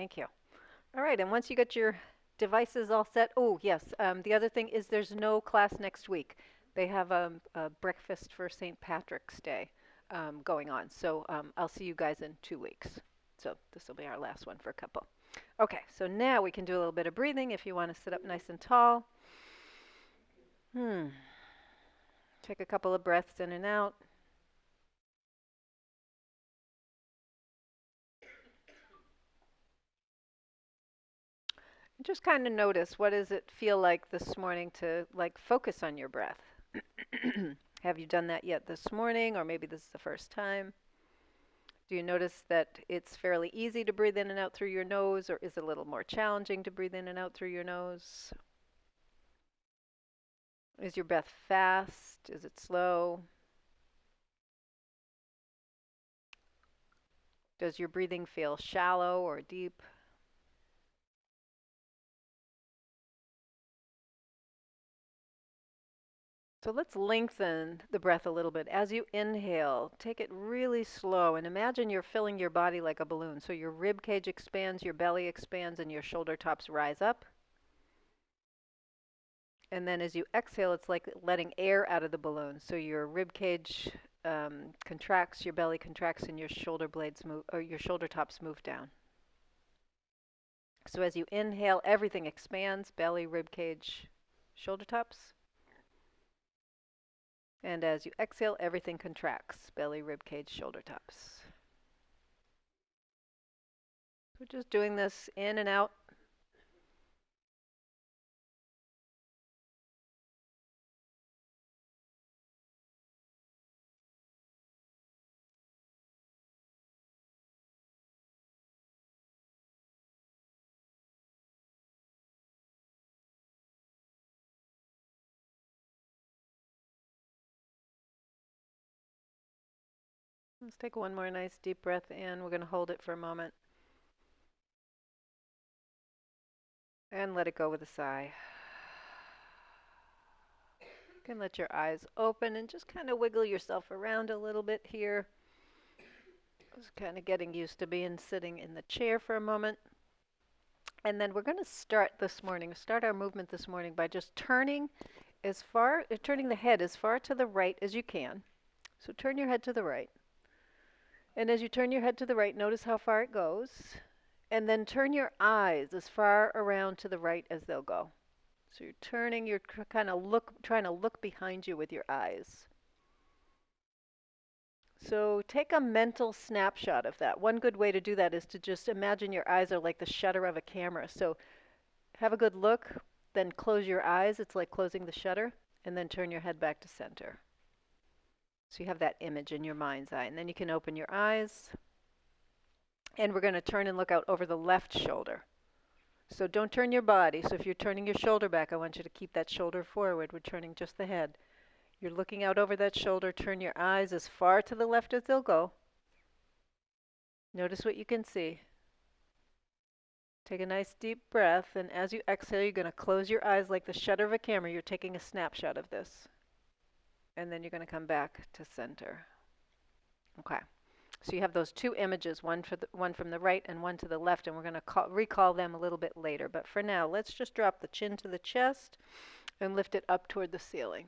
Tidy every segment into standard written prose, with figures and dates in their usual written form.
Thank you. All right, and once you get your devices all set, oh, yes, the other thing is there's no class next week. They have a breakfast for St. Patrick's Day going on. So I'll see you guys in 2 weeks. So this will be our last one for a couple. Okay, so now we can do a little bit of breathing if you want to sit up nice and tall. Hmm. Take a couple of breaths in and out. Just kind of notice, what does it feel like this morning to like focus on your breath? Have you done that yet this morning, or maybe this is the first time? Do you notice that it's fairly easy to breathe in and out through your nose, or is it a little more challenging to breathe in and out through your nose? Is your breath fast? Is it slow? Does your breathing feel shallow or deep? So let's lengthen the breath a little bit. As you inhale, take it really slow and imagine you're filling your body like a balloon. So your rib cage expands, your belly expands, and your shoulder tops rise up. And then as you exhale, it's like letting air out of the balloon. So your rib cage contracts, your belly contracts, and your shoulder blades move, or your shoulder tops move down. So as you inhale, everything expands, belly, rib cage, shoulder tops. And as you exhale, everything contracts, belly, rib cage, shoulder tops. We're just doing this in and out. Let's take one more nice deep breath in. We're going to hold it for a moment. And let it go with a sigh. You can let your eyes open and just kind of wiggle yourself around a little bit here. Just kind of getting used to being sitting in the chair for a moment. And then we're going to start our movement this morning by just turning the head as far to the right as you can. So turn your head to the right. And as you turn your head to the right, notice how far it goes. And then turn your eyes as far around to the right as they'll go. So you're turning, you're kind of trying to look behind you with your eyes. So take a mental snapshot of that. One good way to do that is to just imagine your eyes are like the shutter of a camera. So have a good look, then close your eyes. It's like closing the shutter, and then turn your head back to center. So you have that image in your mind's eye. And then you can open your eyes. And we're going to turn and look out over the left shoulder. So don't turn your body. So if you're turning your shoulder back, I want you to keep that shoulder forward. We're turning just the head. You're looking out over that shoulder. Turn your eyes as far to the left as they'll go. Notice what you can see. Take a nice deep breath, and as you exhale, you're going to close your eyes like the shutter of a camera. You're taking a snapshot of this. And then you're going to come back to center. Okay. So you have those two images, one from the right and one to the left, and we're going to recall them a little bit later. But for now, let's just drop the chin to the chest and lift it up toward the ceiling.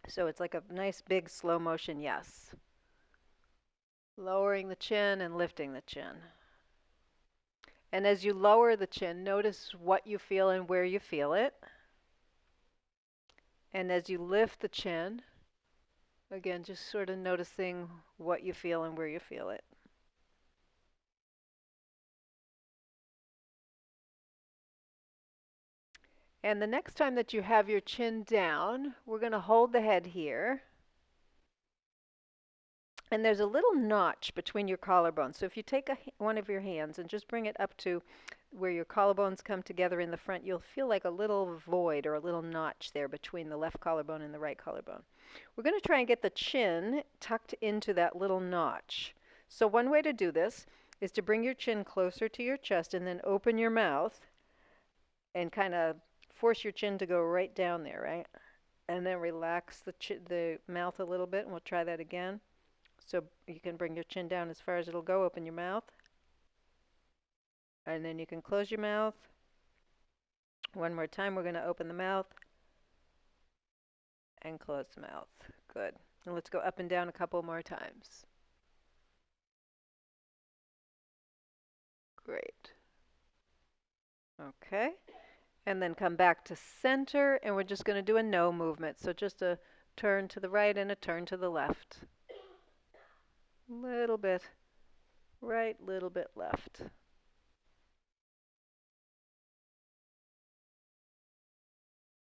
So it's like a nice big slow motion yes. Lowering the chin and lifting the chin. And as you lower the chin, notice what you feel and where you feel it. And as you lift the chin, again, just sort of noticing what you feel and where you feel it. And the next time that you have your chin down, we're going to hold the head here. And there's a little notch between your collarbones. So if you take one of your hands and just bring it up to where your collarbones come together in the front, you'll feel like a little void or a little notch there between the left collarbone and the right collarbone. We're going to try and get the chin tucked into that little notch. So one way to do this is to bring your chin closer to your chest and then open your mouth and kind of force your chin to go right down there, right? And then relax the mouth a little bit, and we'll try that again. So you can bring your chin down as far as it'll go, open your mouth. And then you can close your mouth. One more time, we're going to open the mouth and close the mouth. Good. And let's go up and down a couple more times. Great. Okay. And then come back to center, and we're just going to do a no movement. So just a turn to the right and a turn to the left. Little bit right, little bit left.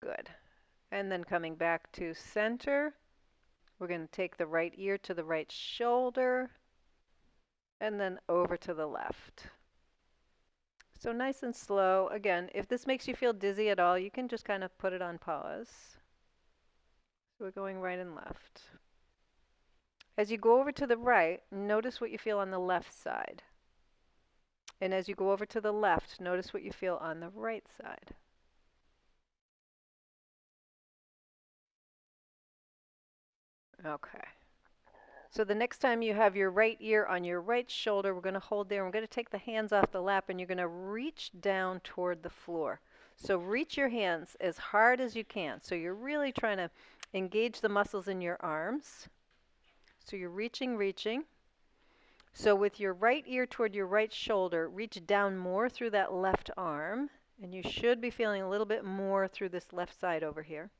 Good. And then coming back to center, we're going to take the right ear to the right shoulder, and then over to the left. So nice and slow. Again, if this makes you feel dizzy at all, you can just kind of put it on pause. So we're going right and left. As you go over to the right, notice what you feel on the left side. And as you go over to the left, notice what you feel on the right side. Okay. So the next time you have your right ear on your right shoulder, we're going to hold there. We're going to take the hands off the lap, and you're going to reach down toward the floor. So reach your hands as hard as you can. So you're really trying to engage the muscles in your arms. So you're reaching, reaching. So with your right ear toward your right shoulder, reach down more through that left arm. And you should be feeling a little bit more through this left side over here.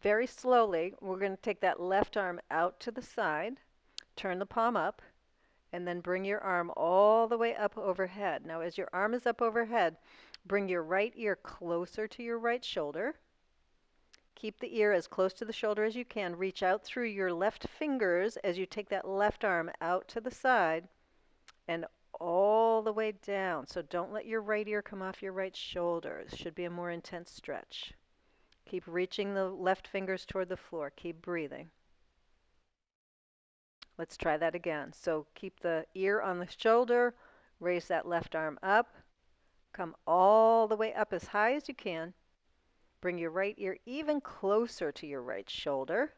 Very slowly, we're going to take that left arm out to the side, turn the palm up, and then bring your arm all the way up overhead. Now, as your arm is up overhead, bring your right ear closer to your right shoulder. Keep the ear as close to the shoulder as you can. Reach out through your left fingers as you take that left arm out to the side and all the way down. So don't let your right ear come off your right shoulder. This should be a more intense stretch. Keep reaching the left fingers toward the floor. Keep breathing. Let's try that again. So keep the ear on the shoulder, raise that left arm up, come all the way up as high as you can. Bring your right ear even closer to your right shoulder.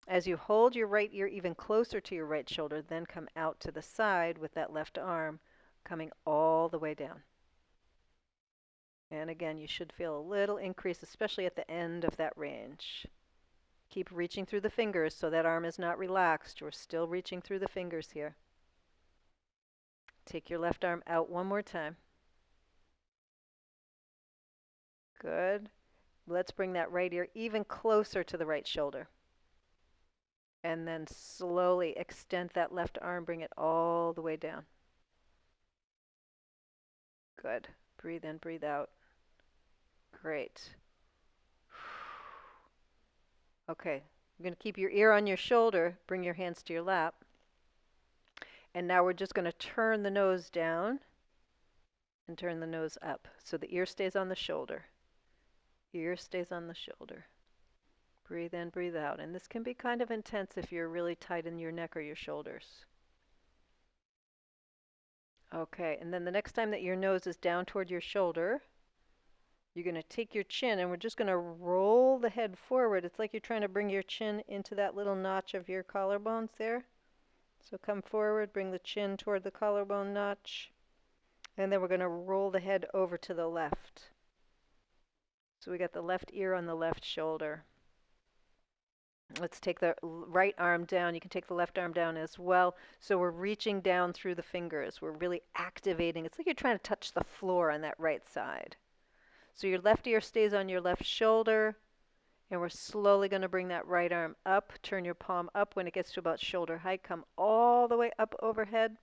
As you hold your right ear even closer to your right shoulder, then come out to the side with that left arm coming all the way down. And again, you should feel a little increase, especially at the end of that range. Keep reaching through the fingers so that arm is not relaxed. We're still reaching through the fingers here. Take your left arm out one more time. Good. Let's bring that right ear even closer to the right shoulder. And then slowly extend that left arm, bring it all the way down. Good. Breathe in, breathe out. Great. Okay, you're going to keep your ear on your shoulder, bring your hands to your lap. And now we're just going to turn the nose down and turn the nose up. So the ear stays on the shoulder. Ear stays on the shoulder. Breathe in, breathe out. And this can be kind of intense if you're really tight in your neck or your shoulders. Okay, and then the next time that your nose is down toward your shoulder, you're going to take your chin and we're just going to roll the head forward. It's like you're trying to bring your chin into that little notch of your collarbones there. So come forward, bring the chin toward the collarbone notch, and then we're going to roll the head over to the left. So we got the left ear on the left shoulder. Let's take the right arm down. You can take the left arm down as well. So we're reaching down through the fingers. We're really activating. It's like you're trying to touch the floor on that right side. So your left ear stays on your left shoulder, and we're slowly going to bring that right arm up. Turn your palm up when it gets to about shoulder height. Come all the way up overhead.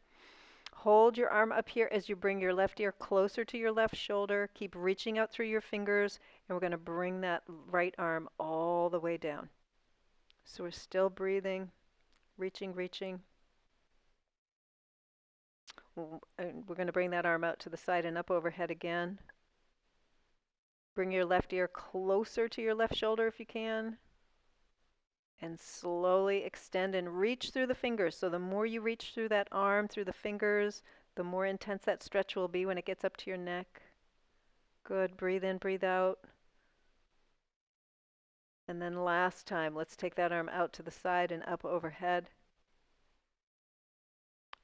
Hold your arm up here as you bring your left ear closer to your left shoulder. Keep reaching out through your fingers, and we're going to bring that right arm all the way down. So we're still breathing, reaching, reaching. And we're going to bring that arm out to the side and up overhead again. Bring your left ear closer to your left shoulder if you can. And slowly extend and reach through the fingers. So the more you reach through that arm, through the fingers, the more intense that stretch will be when it gets up to your neck. Good. Breathe in, breathe out. And then last time, let's take that arm out to the side and up overhead.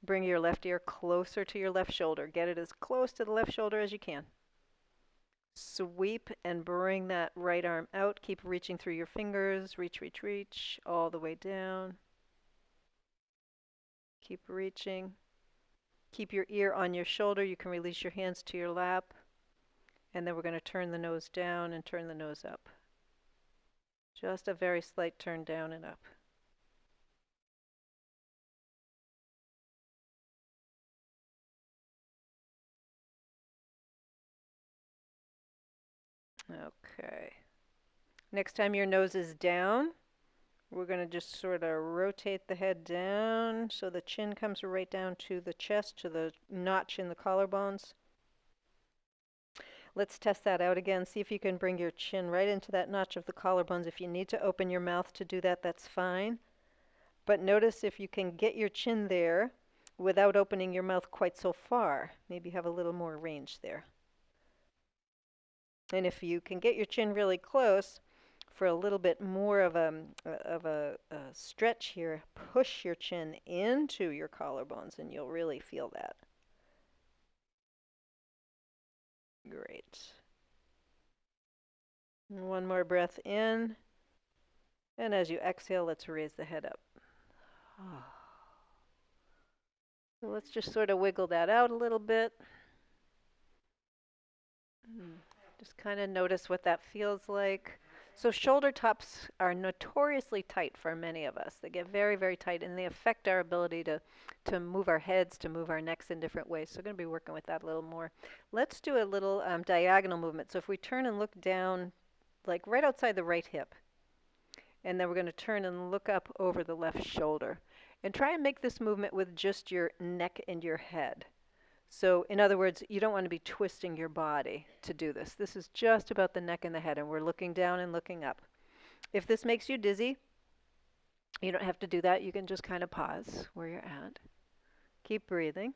Bring your left ear closer to your left shoulder. Get it as close to the left shoulder as you can. Sweep and bring that right arm out. Keep reaching through your fingers. Reach, reach, reach, all the way down. Keep reaching. Keep your ear on your shoulder. You can release your hands to your lap. And then we're going to turn the nose down and turn the nose up. Just a very slight turn down and up. Okay. Next time your nose is down, we're going to just sort of rotate the head down so the chin comes right down to the chest, to the notch in the collarbones. Let's test that out again. See if you can bring your chin right into that notch of the collarbones. If you need to open your mouth to do that, that's fine. But notice if you can get your chin there without opening your mouth quite so far. Maybe have a little more range there. And if you can get your chin really close, for a little bit more of a stretch here, push your chin into your collarbones and you'll really feel that. Great. And one more breath in. And as you exhale, let's raise the head up. So let's just sort of wiggle that out a little bit. Just kind of notice what that feels like. So shoulder tops are notoriously tight for many of us. They get very, very tight, and they affect our ability to move our heads, to move our necks in different ways. So we're going to be working with that a little more. Let's do a little diagonal movement. So if we turn and look down, like right outside the right hip, and then we're going to turn and look up over the left shoulder. And try and make this movement with just your neck and your head. So in other words, you don't want to be twisting your body to do this. This is just about the neck and the head, and we're looking down and looking up. If this makes you dizzy, you don't have to do that. You can just kind of pause where you're at. Keep breathing.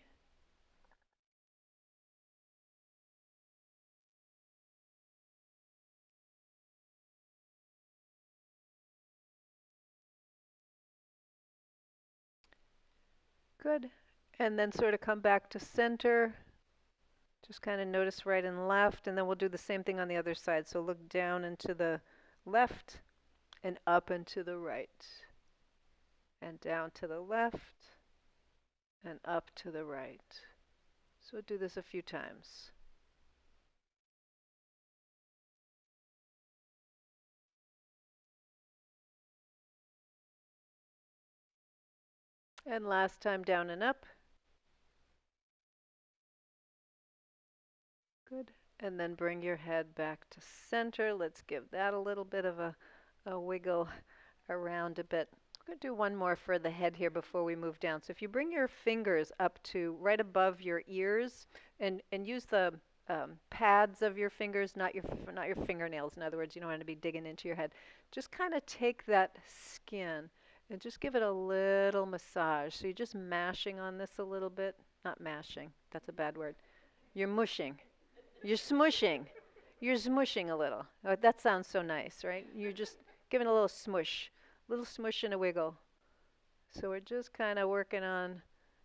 Good. And then sort of come back to center. Just kind of notice right and left, and then we'll do the same thing on the other side. So look down and to the left and up and to the right. And down to the left and up to the right. So do this a few times. And last time, down and up. Good. And then bring your head back to center. Let's give that a little bit of a wiggle around a bit. We're going to do one more for the head here before we move down. So if you bring your fingers up to right above your ears and use the pads of your fingers, not your fingernails. In other words, you don't want to be digging into your head. Just kind of take that skin and just give it a little massage. So you're just mashing on this a little bit. Not mashing. That's a bad word. You're mushing. You're smushing. You're smushing a little. Oh, that sounds so nice, right? You're just giving a little smush and a wiggle. So we're just kind of working on,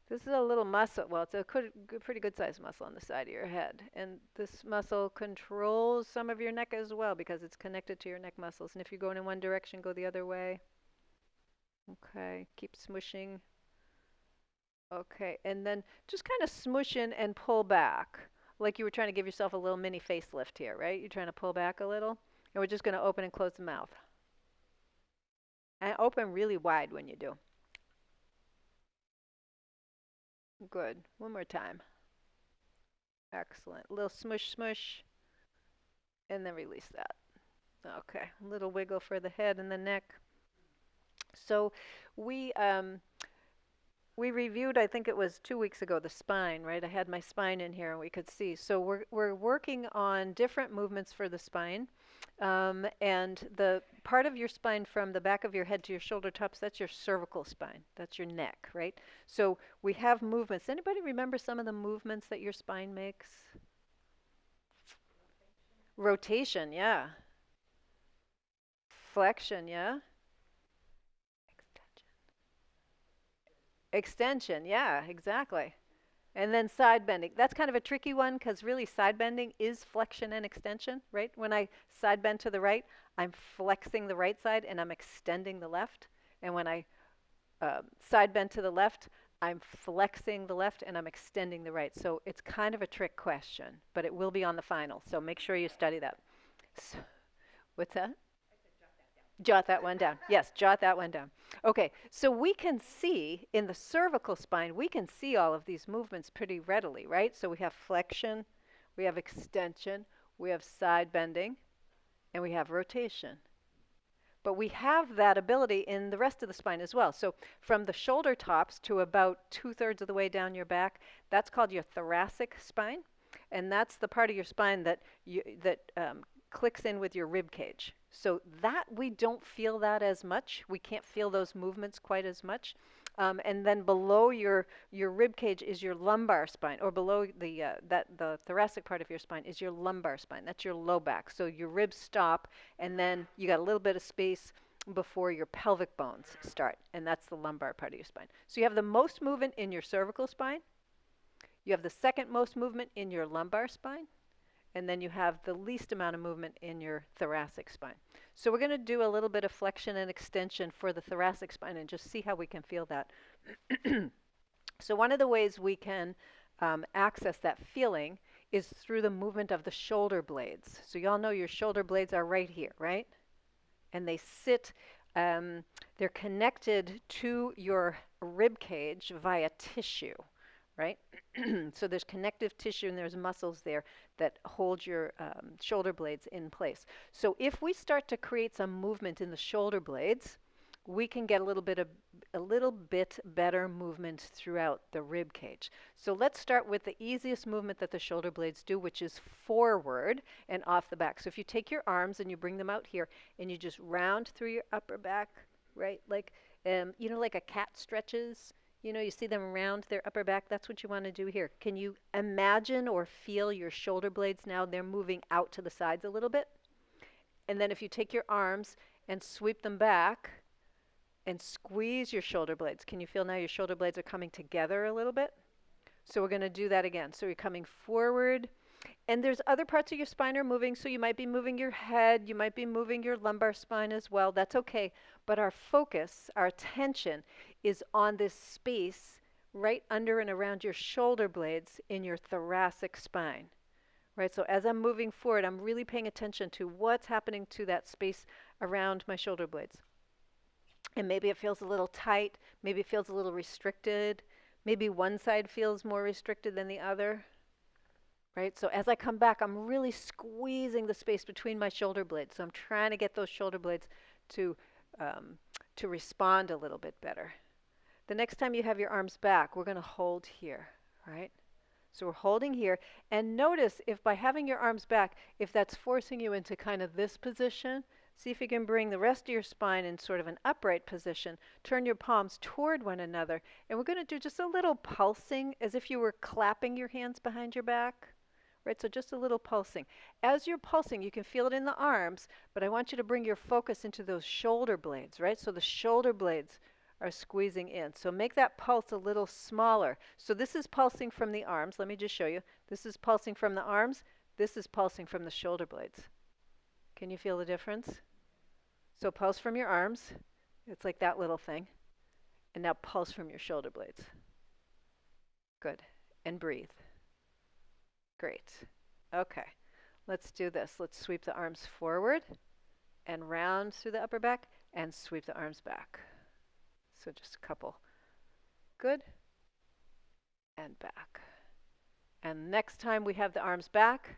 this is a little muscle. Well, it's a pretty good sized muscle on the side of your head. And this muscle controls some of your neck as well because it's connected to your neck muscles. And if you're going in one direction, go the other way. Okay, keep smushing. Okay, and then just kind of smush in and pull back. Like you were trying to give yourself a little mini facelift here, right? You're trying to pull back a little. And we're just going to open and close the mouth. And open really wide when you do. Good. One more time. Excellent. A little smush, smush. And then release that. Okay. A little wiggle for the head and the neck. So we reviewed, I think it was 2 weeks ago, the spine, right? I had my spine in here and we could see. So we're working on different movements for the spine. And the part of your spine from the back of your head to your shoulder tops, that's your cervical spine. That's your neck, right? So we have movements. Anybody remember some of the movements that your spine makes? Rotation, yeah. Flexion, yeah. Extension. Extension, yeah, exactly. And then side bending. That's kind of a tricky one because really side bending is flexion and extension, right? When I side bend to the right, I'm flexing the right side and I'm extending the left. And when I side bend to the left, I'm flexing the left and I'm extending the right. So it's kind of a trick question, but it will be on the final. So make sure you study that. So, what's that? Jot that one down. Yes, jot that one down. Okay, so we can see in the cervical spine, we can see all of these movements pretty readily, right? So we have flexion, we have extension, we have side bending, and we have rotation. But we have that ability in the rest of the spine as well. So from the shoulder tops to about 2/3 of the way down your back, that's called your thoracic spine. And that's the part of your spine that clicks in with your rib cage. So that we don't feel that as much. We can't feel those movements quite as much. And then below your rib cage is your lumbar spine, or below the thoracic part of your spine is your lumbar spine. That's your low back. So your ribs stop, and then you got a little bit of space before your pelvic bones start, and that's the lumbar part of your spine. So you have the most movement in your cervical spine. You have the second most movement in your lumbar spine, and then you have the least amount of movement in your thoracic spine. So we're going to do a little bit of flexion and extension for the thoracic spine and just see how we can feel that. So one of the ways we can access that feeling is through the movement of the shoulder blades. So you all know your shoulder blades are right here, right? And they sit, they're connected to your rib cage via tissue, right? So there's connective tissue and there's muscles there that hold your shoulder blades in place. So if we start to create some movement in the shoulder blades, we can get a little bit better movement throughout the rib cage. So let's start with the easiest movement that the shoulder blades do, which is forward and off the back. So if you take your arms and you bring them out here and you just round through your upper back, right? Like you know, like a cat stretches. You know, you see them round their upper back. That's what you want to do here. Can you imagine or feel your shoulder blades now? They're moving out to the sides a little bit. And then if you take your arms and sweep them back and squeeze your shoulder blades, can you feel now your shoulder blades are coming together a little bit? So we're going to do that again. So you're coming forward. And there's other parts of your spine are moving, so you might be moving your head, you might be moving your lumbar spine as well. That's okay. But our focus, our attention is on this space right under and around your shoulder blades in your thoracic spine. Right? So as I'm moving forward, I'm really paying attention to what's happening to that space around my shoulder blades. And maybe it feels a little tight, maybe it feels a little restricted, maybe one side feels more restricted than the other. Right? So as I come back, I'm really squeezing the space between my shoulder blades. So I'm trying to get those shoulder blades to respond a little bit better. The next time you have your arms back, we're going to hold here, right? So we're holding here. And notice if by having your arms back, if that's forcing you into kind of this position, see if you can bring the rest of your spine in sort of an upright position. Turn your palms toward one another. And we're going to do just a little pulsing as if you were clapping your hands behind your back. Right, so just a little pulsing. As you're pulsing, you can feel it in the arms, but I want you to bring your focus into those shoulder blades, right? So the shoulder blades are squeezing in. So make that pulse a little smaller. So this is pulsing from the arms. Let me just show you. This is pulsing from the arms. This is pulsing from the shoulder blades. Can you feel the difference? So pulse from your arms. It's like that little thing. And now pulse from your shoulder blades. Good. And breathe. Great. Okay, let's do this. Let's sweep the arms forward and round through the upper back and sweep the arms back. So just a couple. Good. And back. And next time we have the arms back,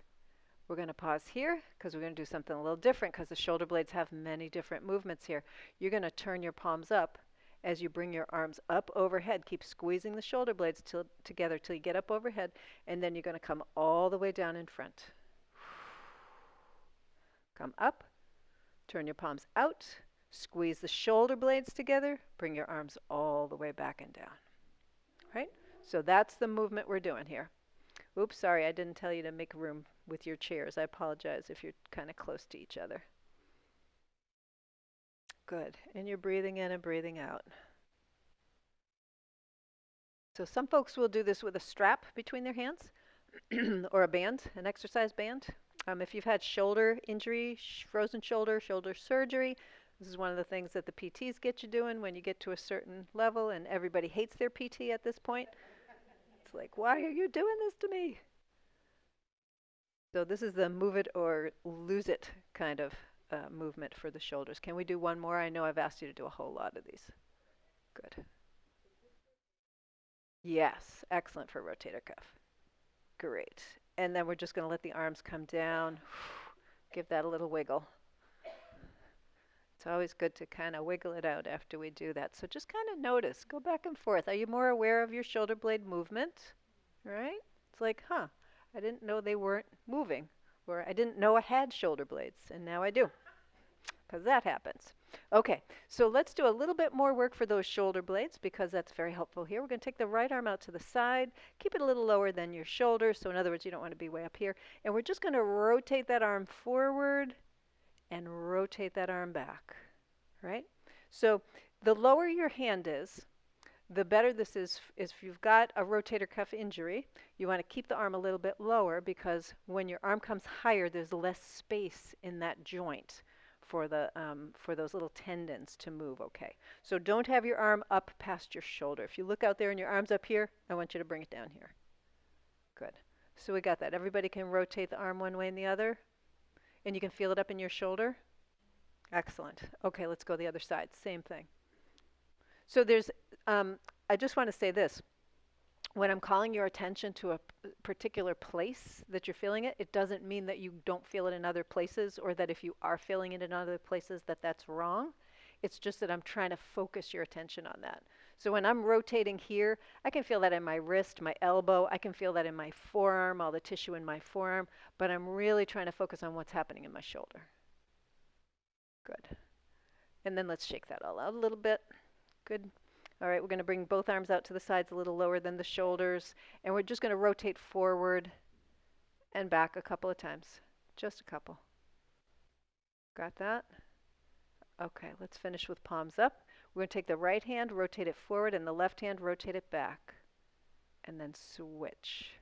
we're going to pause here because we're going to do something a little different because the shoulder blades have many different movements here. You're going to turn your palms up as you bring your arms up overhead. Keep squeezing the shoulder blades together till you get up overhead, and then you're going to come all the way down in front. Come up, turn your palms out, squeeze the shoulder blades together, bring your arms all the way back and down. Right? So that's the movement we're doing here. Oops, sorry, I didn't tell you to make room with your chairs. I apologize if you're kind of close to each other. Good. And you're breathing in and breathing out. So some folks will do this with a strap between their hands or a band, an exercise band. If you've had shoulder injury, frozen shoulder, shoulder surgery, this is one of the things that the PTs get you doing when you get to a certain level, and everybody hates their PT at this point. It's like, why are you doing this to me? So this is the move it or lose it kind of movement for the shoulders. Can we do one more? I know I've asked you to do a whole lot of these. Good. Yes, excellent for rotator cuff. Great. And then we're just going to let the arms come down. Give that a little wiggle. It's always good to kind of wiggle it out after we do that. So just kind of notice, go back and forth. Are you more aware of your shoulder blade movement? Right? It's like, huh, I didn't know they weren't moving. Or I didn't know I had shoulder blades, and now I do. Because that happens. Okay, so let's do a little bit more work for those shoulder blades because that's very helpful here. We're going to take the right arm out to the side, keep it a little lower than your shoulder. So in other words, you don't want to be way up here. And we're just going to rotate that arm forward and rotate that arm back, right? So the lower your hand is, the better this is if you've got a rotator cuff injury. You want to keep the arm a little bit lower because when your arm comes higher, there's less space in that joint for those little tendons to move. Okay, so don't have your arm up past your shoulder. If you look out there and your arm's up here, I want you to bring it down here. Good. So we got that. Everybody can rotate the arm one way and the other, and you can feel it up in your shoulder. Excellent. Okay, let's go the other side. Same thing. So there's, I just want to say this. When I'm calling your attention to a particular place that you're feeling it, it doesn't mean that you don't feel it in other places or that if you are feeling it in other places that that's wrong. It's just that I'm trying to focus your attention on that. So when I'm rotating here, I can feel that in my wrist, my elbow. I can feel that in my forearm, all the tissue in my forearm. But I'm really trying to focus on what's happening in my shoulder. Good. And then let's shake that all out a little bit. Good. All right, we're going to bring both arms out to the sides a little lower than the shoulders, and we're just going to rotate forward and back a couple of times. Just a couple. Got that? Okay, let's finish with palms up. We're going to take the right hand, rotate it forward, and the left hand, rotate it back. And then switch.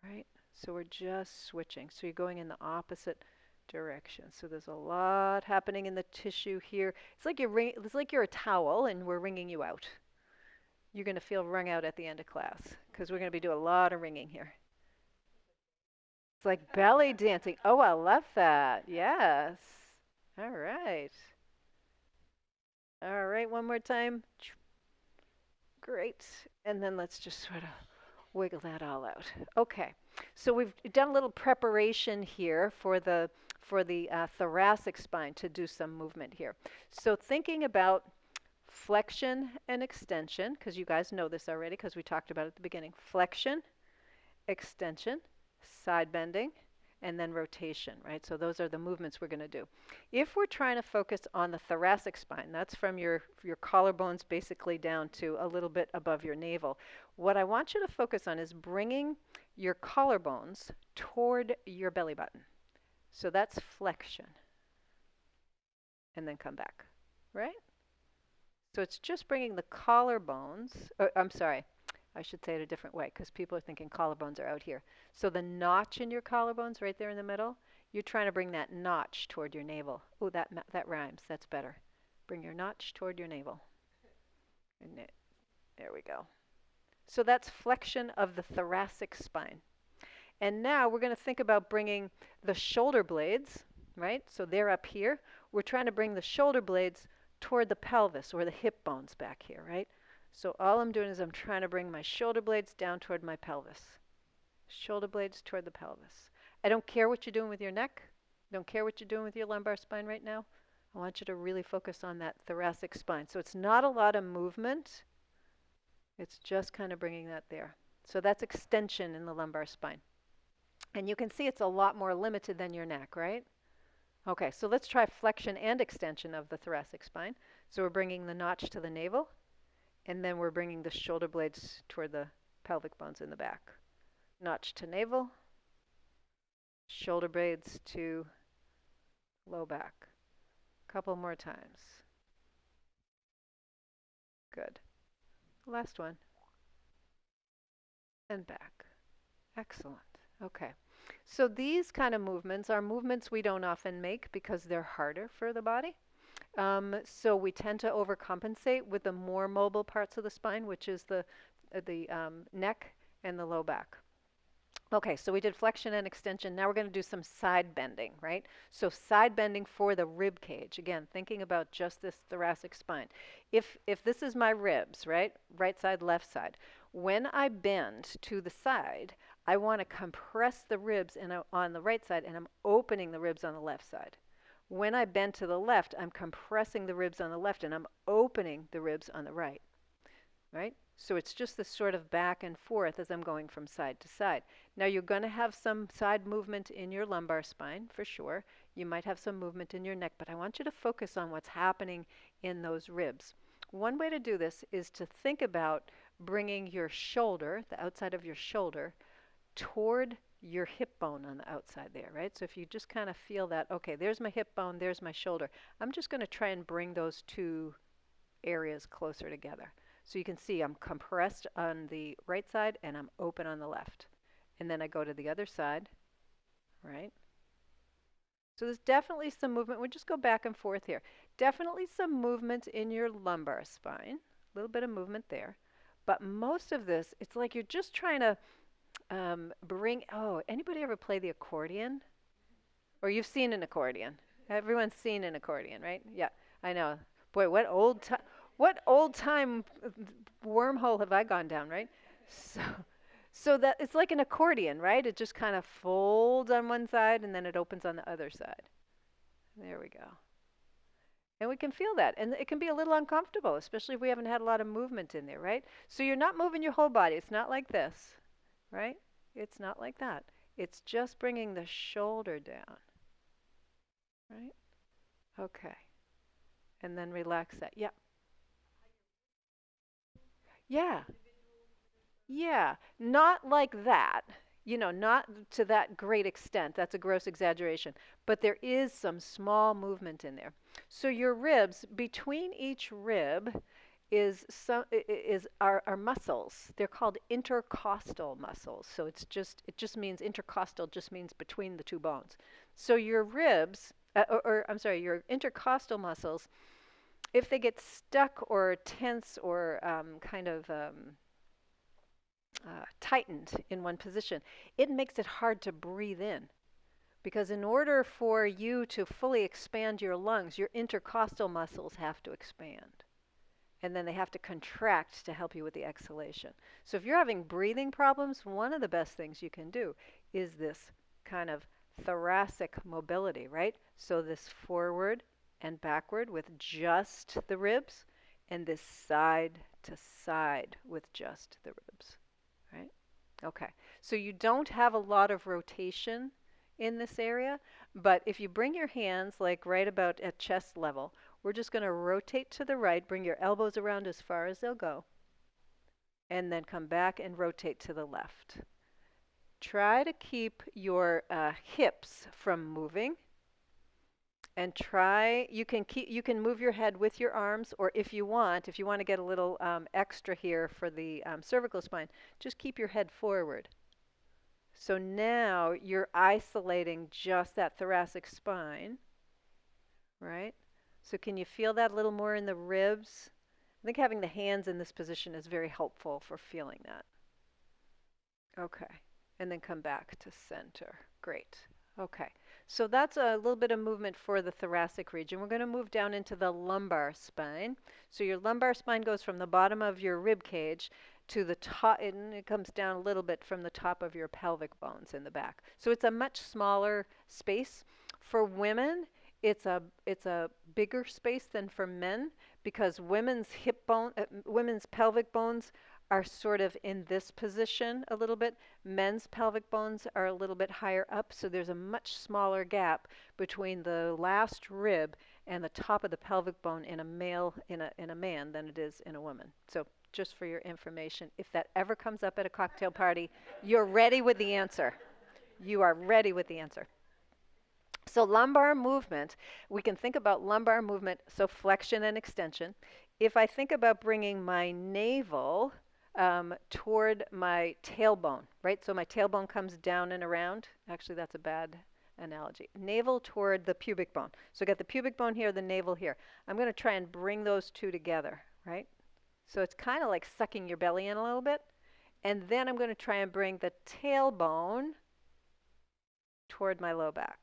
Right? So we're just switching. So you're going in the opposite direction. So there's a lot happening in the tissue here. It's like you're a towel and we're wringing you out. You're going to feel wrung out at the end of class because we're going to be doing a lot of wringing here. It's like belly dancing. Oh, I love that. Yes. All right. All right, one more time. Great. And then let's just sort of wiggle that all out. Okay. So we've done a little preparation here for the thoracic spine to do some movement here. So thinking about flexion and extension, because you guys know this already because we talked about it at the beginning. Flexion, extension, side bending, and then rotation, right? So those are the movements we're going to do. If we're trying to focus on the thoracic spine, that's from your collarbones basically down to a little bit above your navel. What I want you to focus on is bringing your collarbones toward your belly button. So that's flexion. And then come back, right? So it's just bringing the collarbones, I'm sorry, I should say it a different way because people are thinking collarbones are out here. So the notch in your collarbones right there in the middle, you're trying to bring that notch toward your navel. Oh, that rhymes. That's better. Bring your notch toward your navel. And there we go. So that's flexion of the thoracic spine. And now we're going to think about bringing the shoulder blades, right? So they're up here. We're trying to bring the shoulder blades toward the pelvis or the hip bones back here, right? So all I'm doing is I'm trying to bring my shoulder blades down toward my pelvis. Shoulder blades toward the pelvis. I don't care what you're doing with your neck. Don't care what you're doing with your lumbar spine right now. I want you to really focus on that thoracic spine. So it's not a lot of movement. It's just kind of bringing that there. So that's extension in the lumbar spine. And you can see it's a lot more limited than your neck, right? Okay, so let's try flexion and extension of the thoracic spine. So we're bringing the notch to the navel. And then we're bringing the shoulder blades toward the pelvic bones in the back. Notch to navel, shoulder blades to low back. Couple more times. Good. Last one. and back. Excellent. Okay. So these kind of movements are movements we don't often make because they're harder for the body. So we tend to overcompensate with the more mobile parts of the spine, which is the neck and the low back. Okay, so we did flexion and extension. Now we're going to do some side bending, right? So side bending for the rib cage. Again, thinking about just this thoracic spine. If this is my ribs, right? Right side, left side. When I bend to the side, I want to compress the ribs on the right side, and I'm opening the ribs on the left side. When I bend to the left, I'm compressing the ribs on the left, and I'm opening the ribs on the right, right? So it's just this sort of back and forth as I'm going from side to side. Now you're going to have some side movement in your lumbar spine for sure. You might have some movement in your neck, but I want you to focus on what's happening in those ribs. One way to do this is to think about bringing your shoulder, the outside of your shoulder, toward your hip bone on the outside there, right? So if you just kind of feel that, okay, there's my hip bone, there's my shoulder. I'm just going to try and bring those two areas closer together. So you can see I'm compressed on the right side and I'm open on the left. And then I go to the other side, right? So there's definitely some movement. We'll just go back and forth here. Definitely some movement in your lumbar spine. A little bit of movement there. But most of this, it's like you're just trying to anybody ever play the accordion? Or you've seen an accordion. Everyone's seen an accordion, right? Yeah, I know. Boy, what old time wormhole have I gone down, right? So, so that it's like an accordion, right? It just kind of folds on one side and then it opens on the other side. There we go. And we can feel that. And it can be a little uncomfortable, especially if we haven't had a lot of movement in there, right? So you're not moving your whole body. It's not like this, right? It's not like that. It's just bringing the shoulder down, right? Okay. And then relax that. Yeah. Yeah. Yeah. Not like that. Not to that great extent. That's a gross exaggeration. But there is some small movement in there. So your ribs, between each rib are muscles. They're called intercostal muscles. So it just means intercostal just means between the two bones. So your ribs, or I'm sorry, your intercostal muscles, if they get stuck or tense or tightened in one position, it makes it hard to breathe in. Because in order for you to fully expand your lungs, your intercostal muscles have to expand. And then they have to contract to help you with the exhalation. So if you're having breathing problems, one of the best things you can do is this kind of thoracic mobility, right? So this forward and backward with just the ribs, and this side to side with just the ribs, right? Okay, so you don't have a lot of rotation in this area, but if you bring your hands like right about at chest level, we're just going to rotate to the right, bring your elbows around as far as they'll go, and then come back and rotate to the left. Try to keep your hips from moving, and you can move your head with your arms, or if you want to get a little extra here for the cervical spine, just keep your head forward. So now you're isolating just that thoracic spine, right? So can you feel that a little more in the ribs? I think having the hands in this position is very helpful for feeling that. Okay, and then come back to center. Great. Okay, so that's a little bit of movement for the thoracic region. We're going to move down into the lumbar spine. So your lumbar spine goes from the bottom of your rib cage to the top, and it comes down a little bit from the top of your pelvic bones in the back. So it's a much smaller space. For women, it's a bigger space than for men because women's pelvic bones are sort of in this position a little bit. Men's pelvic bones are a little bit higher up, so there's a much smaller gap between the last rib and the top of the pelvic bone in a man than it is in a woman. So just for your information, if that ever comes up at a cocktail party, you're ready with the answer. You are ready with the answer. So lumbar movement, we can think about lumbar movement, so flexion and extension. If I think about bringing my navel toward my tailbone, right? So my tailbone comes down and around. Actually, that's a bad analogy. Navel toward the pubic bone. So I got the pubic bone here, the navel here. I'm going to try and bring those two together, right? So it's kind of like sucking your belly in a little bit. And then I'm going to try and bring the tailbone toward my low back.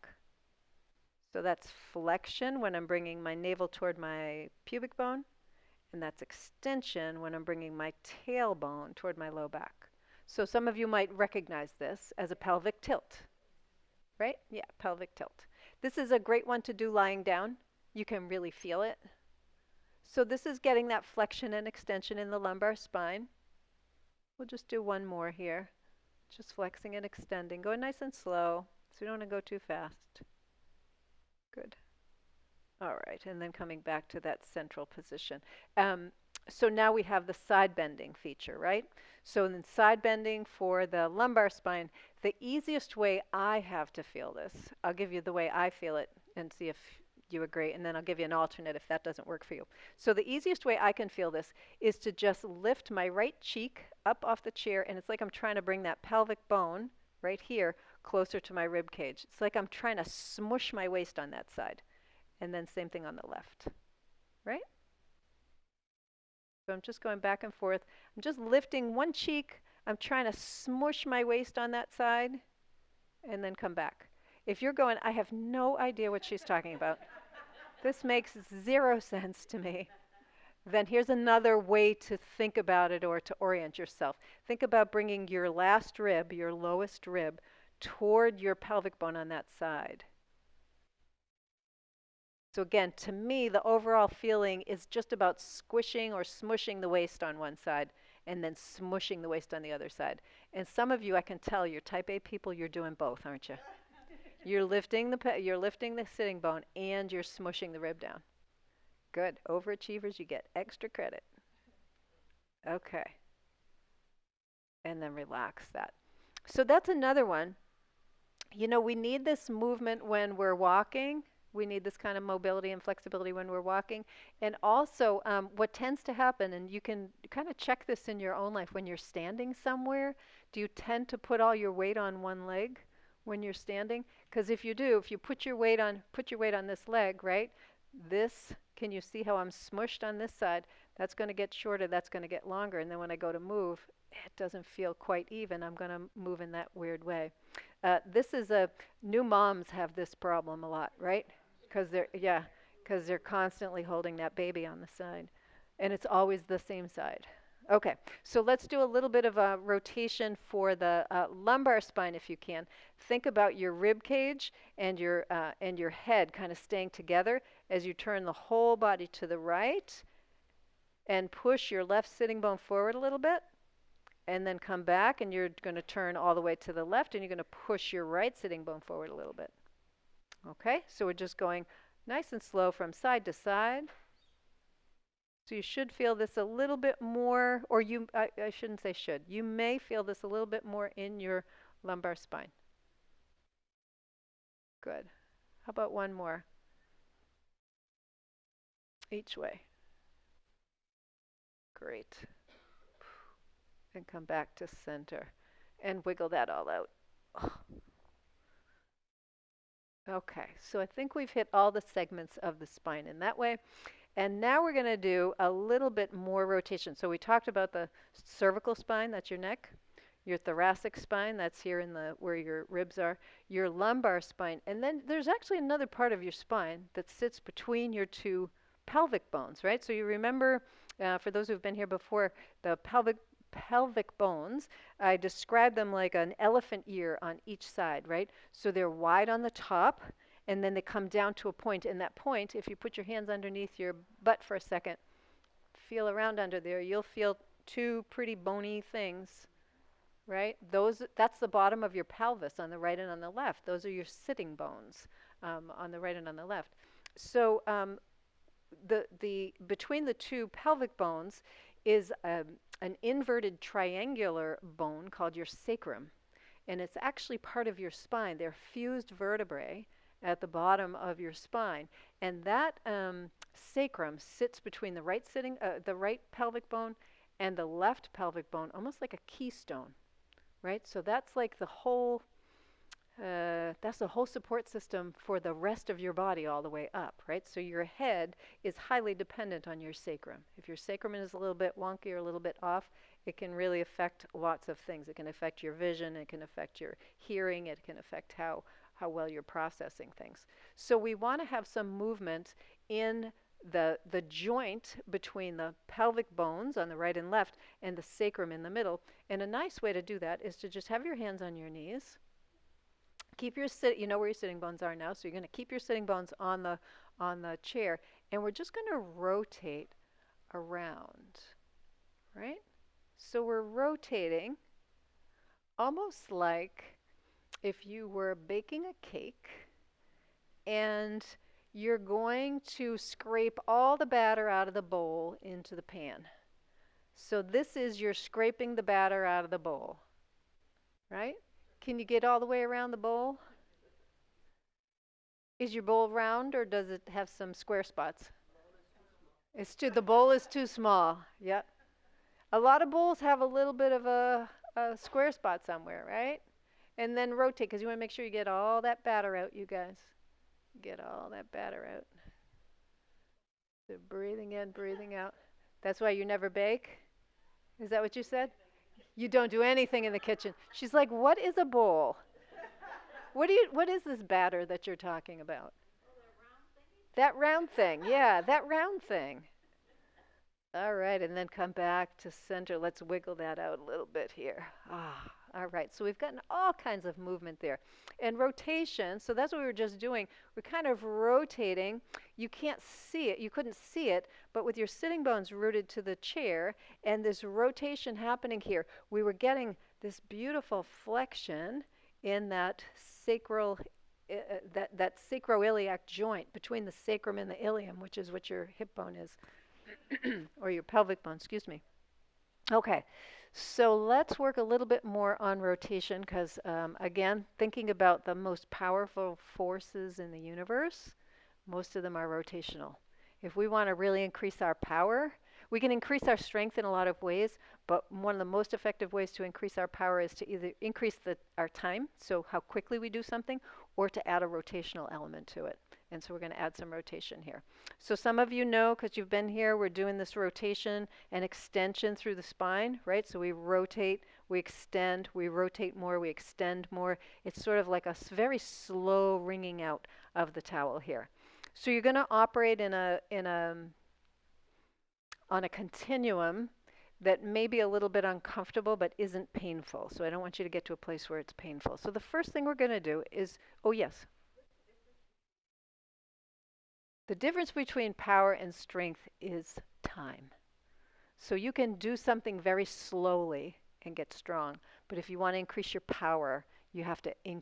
So that's flexion when I'm bringing my navel toward my pubic bone. And that's extension when I'm bringing my tailbone toward my low back. So some of you might recognize this as a pelvic tilt, right? Yeah, pelvic tilt. This is a great one to do lying down. You can really feel it. So this is getting that flexion and extension in the lumbar spine. We'll just do one more here. Just flexing and extending. Going nice and slow, so we don't want to go too fast. Good. All right, and then coming back to that central position. So now we have the side bending feature, right? So in side bending for the lumbar spine, the easiest way I have to feel this, I'll give you the way I feel it and see if you agree, and then I'll give you an alternate if that doesn't work for you. So the easiest way I can feel this is to just lift my right cheek up off the chair, and it's like I'm trying to bring that pelvic bone right here closer to my rib cage. It's like I'm trying to smush my waist on that side. And then same thing on the left, right? So I'm just going back and forth. I'm just lifting one cheek. I'm trying to smush my waist on that side and then come back. If you're going, I have no idea what she's talking about. This makes 0 sense to me. Then here's another way to think about it or to orient yourself. Think about bringing your last rib, your lowest rib, toward your pelvic bone on that side. So again, to me, the overall feeling is just about squishing or smushing the waist on one side and then smushing the waist on the other side. And some of you, I can tell, you're type A people, you're doing both, aren't you? You're lifting the sitting bone and you're smushing the rib down. Good. Overachievers, you get extra credit. Okay. And then relax that. So that's another one. You know, we need this movement when we're walking. We need this kind of mobility and flexibility when we're walking. And also, what tends to happen, and you can kind of check this in your own life, when you're standing somewhere, do you tend to put all your weight on one leg when you're standing? Because if you do, if you put your weight on this leg, right? This, can you see how I'm smushed on this side? That's going to get shorter, that's going to get longer. And then when I go to move, it doesn't feel quite even. I'm going to move in that weird way. This is new moms have this problem a lot, right? Because they're constantly holding that baby on the side, and it's always the same side. Okay, so let's do a little bit of a rotation for the lumbar spine, if you can. Think about your rib cage and your head kind of staying together as you turn the whole body to the right, and push your left sitting bone forward a little bit. And then come back, and you're going to turn all the way to the left, and you're going to push your right sitting bone forward a little bit. Okay, so we're just going nice and slow from side to side. So you should feel this a little bit more, or I shouldn't say should. You may feel this a little bit more in your lumbar spine. Good. How about one more? Each way. Great. And come back to center and wiggle that all out. Okay, so I think we've hit all the segments of the spine in that way. And now we're going to do a little bit more rotation. So we talked about the cervical spine, that's your neck, your thoracic spine, that's here in the where your ribs are, your lumbar spine, and then there's actually another part of your spine that sits between your two pelvic bones, right? So you remember, for those who've been here before, the pelvic bones, I describe them like an elephant ear on each side, right? So they're wide on the top, and then they come down to a point. And that point, if you put your hands underneath your butt for a second, feel around under there, you'll feel two pretty bony things, right? That's the bottom of your pelvis on the right and on the left. Those are your sitting bones on the right and on the left. So between the two pelvic bones is an inverted triangular bone called your sacrum, and it's actually part of your spine. They're fused vertebrae at the bottom of your spine, and that sacrum sits between the right pelvic bone and the left pelvic bone almost like a keystone, right? So that's the whole support system for the rest of your body all the way up, right? So your head is highly dependent on your sacrum. If your sacrum is a little bit wonky or a little bit off, it can really affect lots of things. It can affect your vision, it can affect your hearing, it can affect how well you're processing things. So we want to have some movement in the joint between the pelvic bones on the right and left and the sacrum in the middle. And a nice way to do that is to just have your hands on your knees. Keep your you know where your sitting bones are now, so you're going to keep your sitting bones on the chair, and we're just going to rotate around, right? So we're rotating almost like if you were baking a cake and you're going to scrape all the batter out of the bowl into the pan. So this is you're scraping the batter out of the bowl, right? Can you get all the way around the bowl? Is your bowl round or does it have some square spots? The bowl is too small. Yep. A lot of bowls have a little bit of a square spot somewhere, right? And then rotate because you want to make sure you get all that batter out, you guys. Get all that batter out. So breathing in, breathing out. That's why you never bake? Is that what you said? You don't do anything in the kitchen. She's like, what is a bowl? What is this batter that you're talking about? That round thing. Yeah, that round thing. All right, and then come back to center. Let's wiggle that out a little bit here. All right, so we've gotten all kinds of movement there. And rotation, so that's what we were just doing. We're kind of rotating. You can't see it, you couldn't see it, but with your sitting bones rooted to the chair and this rotation happening here, we were getting this beautiful flexion in that that sacroiliac joint between the sacrum and the ilium, which is what your hip bone is. Or your pelvic bone, excuse me. Okay, so let's work a little bit more on rotation because, again, thinking about the most powerful forces in the universe, most of them are rotational. If we want to really increase our power, we can increase our strength in a lot of ways, but one of the most effective ways to increase our power is to either increase our time, so how quickly we do something, or to add a rotational element to it. And so we're going to add some rotation here. So some of you know, because you've been here, we're doing this rotation and extension through the spine, right? So we rotate, we extend, we rotate more, we extend more. It's sort of like a very slow wringing out of the towel here. So you're going to operate on a continuum that may be a little bit uncomfortable but isn't painful. So I don't want you to get to a place where it's painful. So the first thing we're going to do is, oh yes. The difference between power and strength is time. So you can do something very slowly and get strong, but if you want to increase your power, you have to you